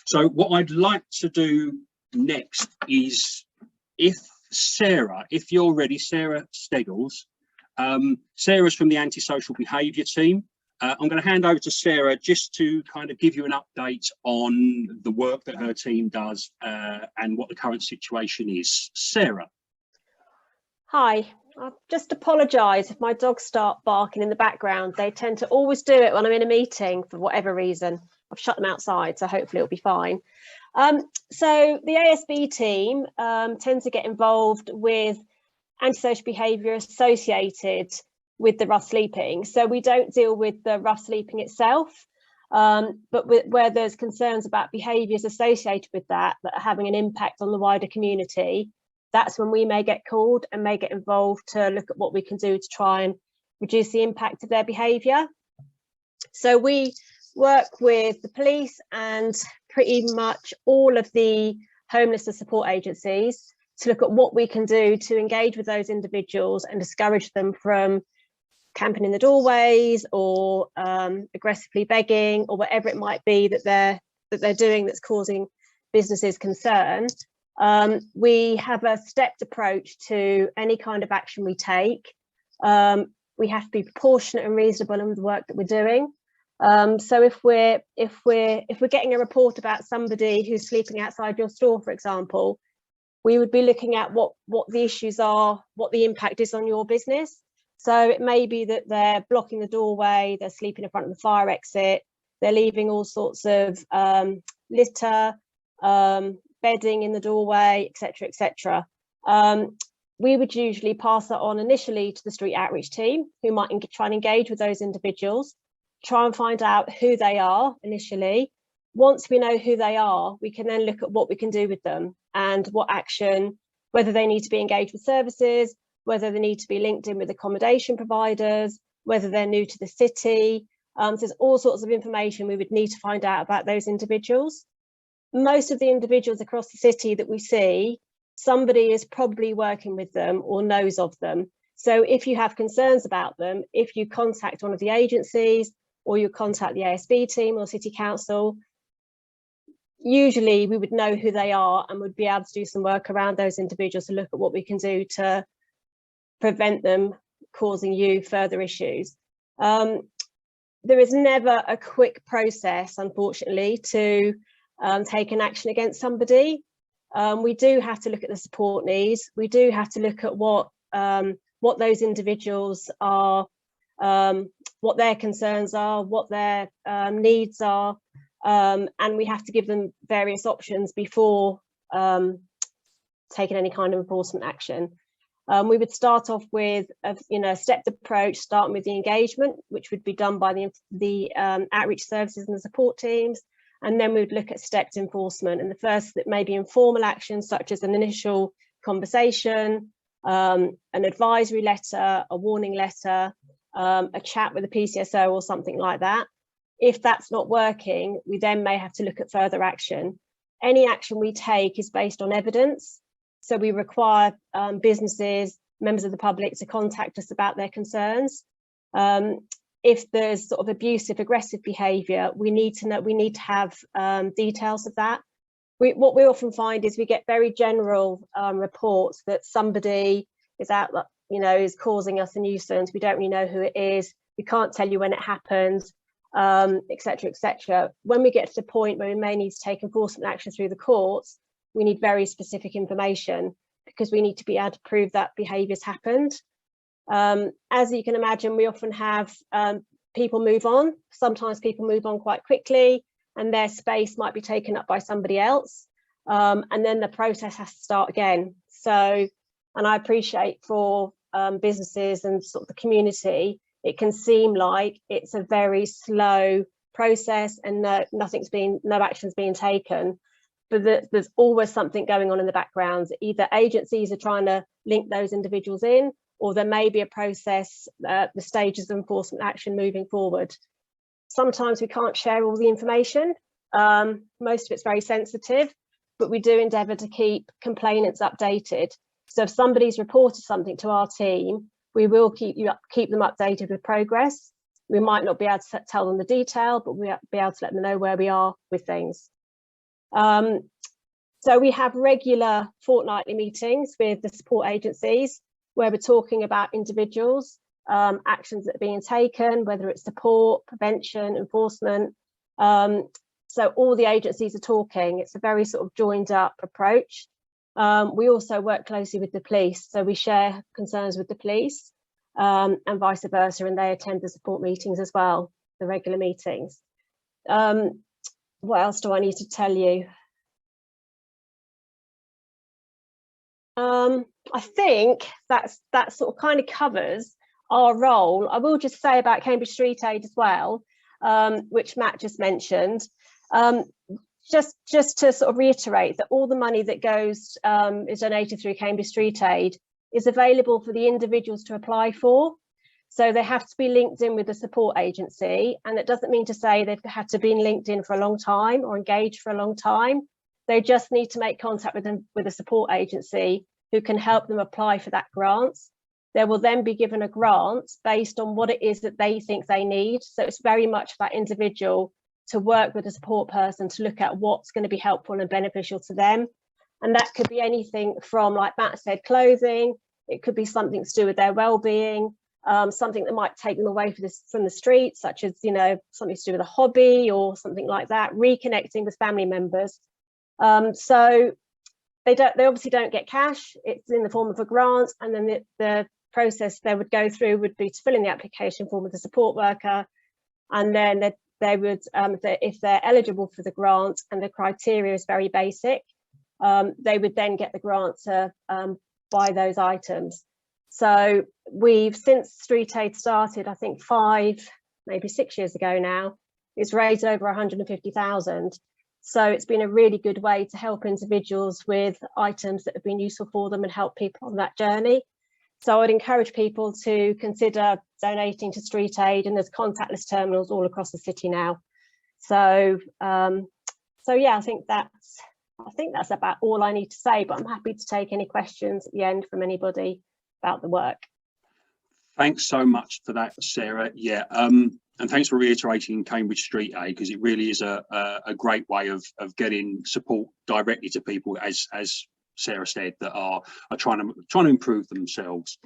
So what I'd like to do next is, if Sarah, if you're ready, Sarah Steggles. Sarah's from the Antisocial Behaviour Team. I'm going to hand over to Sarah just to kind of give you an update on the work that her team does and what the current situation is. Sarah. Hi, I'll just apologise if my dogs start barking in the background. They tend to always do it when I'm in a meeting for whatever reason. I've shut them outside, so hopefully it'll be fine. So the ASB team tends to get involved with antisocial behaviour associated with the rough sleeping. So we don't deal with the rough sleeping itself, but where there's concerns about behaviours associated with that are having an impact on the wider community, that's when we may get called and may get involved to look at what we can do to try and reduce the impact of their behaviour. So we work with the police and pretty much all of the homelessness support agencies to look at what we can do to engage with those individuals and discourage them from camping in the doorways or aggressively begging or whatever it might be that they're doing that's causing businesses concern. We have a stepped approach to any kind of action we take. We have to be proportionate and reasonable in the work that we're doing. So if we're getting a report about somebody who's sleeping outside your store, for example, we would be looking at what the issues are, what the impact is on your business. So it may be that they're blocking the doorway, they're sleeping in front of the fire exit, they're leaving all sorts of litter, bedding in the doorway, etc., etc. We would usually pass that on initially to the street outreach team, who might try and engage with those individuals, try and find out who they are initially. Once we know who they are, we can then look at what we can do with them and what action, whether they need to be engaged with services, whether they need to be linked in with accommodation providers, whether they're new to the city. So there's all sorts of information we would need to find out about those individuals. Most of the individuals across the city that we see, somebody is probably working with them or knows of them. So if you have concerns about them, if you contact one of the agencies or you contact the ASB team or City Council, usually we would know who they are and would be able to do some work around those individuals to look at what we can do to prevent them causing you further issues. There is never a quick process, unfortunately, to take an action against somebody. We do have to look at the support needs. We do have to look at what those individuals are, what their concerns are, what their needs are, and we have to give them various options before taking any kind of enforcement action. We would start off with a stepped approach, starting with the engagement, which would be done by the outreach services and the support teams, and then we would look at stepped enforcement. And the first that may be informal actions, such as an initial conversation, an advisory letter, a warning letter, a chat with a PCSO or something like that. If that's not working, we then may have to look at further action. Any action we take is based on evidence. So we require businesses, members of the public to contact us about their concerns. If there's sort of abusive, aggressive behaviour, we need to have details of that. What we often find is we get very general reports that somebody is out, is causing us a nuisance. We don't really know who it is. We can't tell you when it happened, etc., etc. When we get to the point where we may need to take enforcement action through the courts, we need very specific information because we need to be able to prove that behaviour's happened. As you can imagine, we often have people move on. Sometimes people move on quite quickly and their space might be taken up by somebody else. And then the process has to start again. So, and I appreciate for businesses and sort of the community, it can seem like it's a very slow process and no action's being taken. But there's always something going on in the background. Either agencies are trying to link those individuals in, or there may be a process, the stages of enforcement action moving forward. Sometimes we can't share all the information. Most of it's very sensitive, but we do endeavour to keep complainants updated. So if somebody's reported something to our team, we will keep them updated with progress. We might not be able to tell them the detail, but we'll be able to let them know where we are with things. So we have regular fortnightly meetings with the support agencies where we're talking about individuals, actions that are being taken, whether it's support, prevention, enforcement. So all the agencies are talking. It's a very sort of joined up approach. We also work closely with the police, so we share concerns with the police and vice versa, and they attend the support meetings as well, the regular meetings. What else do I need to tell you? I think that sort of kind of covers our role. I will just say about Cambridge Street Aid as well, which Matt just mentioned. Just to sort of reiterate that all the money that goes is donated through Cambridge Street Aid is available for the individuals to apply for. So they have to be linked in with the support agency, and it doesn't mean to say they've had to be linked in for a long time or engaged for a long time. They just need to make contact with a support agency who can help them apply for that grant. They will then be given a grant based on what it is that they think they need. So it's very much that individual to work with a support person to look at what's going to be helpful and beneficial to them. And that could be anything from, like Matt said, clothing. It could be something to do with their well-being, something that might take them away from the streets, such as, you know, something to do with a hobby or something like that, reconnecting with family members. So they obviously don't get cash. It's in the form of a grant, and then the process they would go through would be to fill in the application form with the support worker, and then they would, if they're eligible for the grant and the criteria is very basic, they would then get the grant to buy those items. So we've, since Street Aid started, I think 5, maybe 6 years ago now, it's raised over 150,000. So it's been a really good way to help individuals with items that have been useful for them and help people on that journey. So I'd encourage people to consider donating to Street Aid, and there's contactless terminals all across the city now. So yeah, I think that's about all I need to say, but I'm happy to take any questions at the end from anybody about the work. Thanks so much for that, Sarah. Yeah, and thanks for reiterating Cambridge Street Aid, because it really is a great way of getting support directly to people, as Sarah said, that are trying to improve themselves.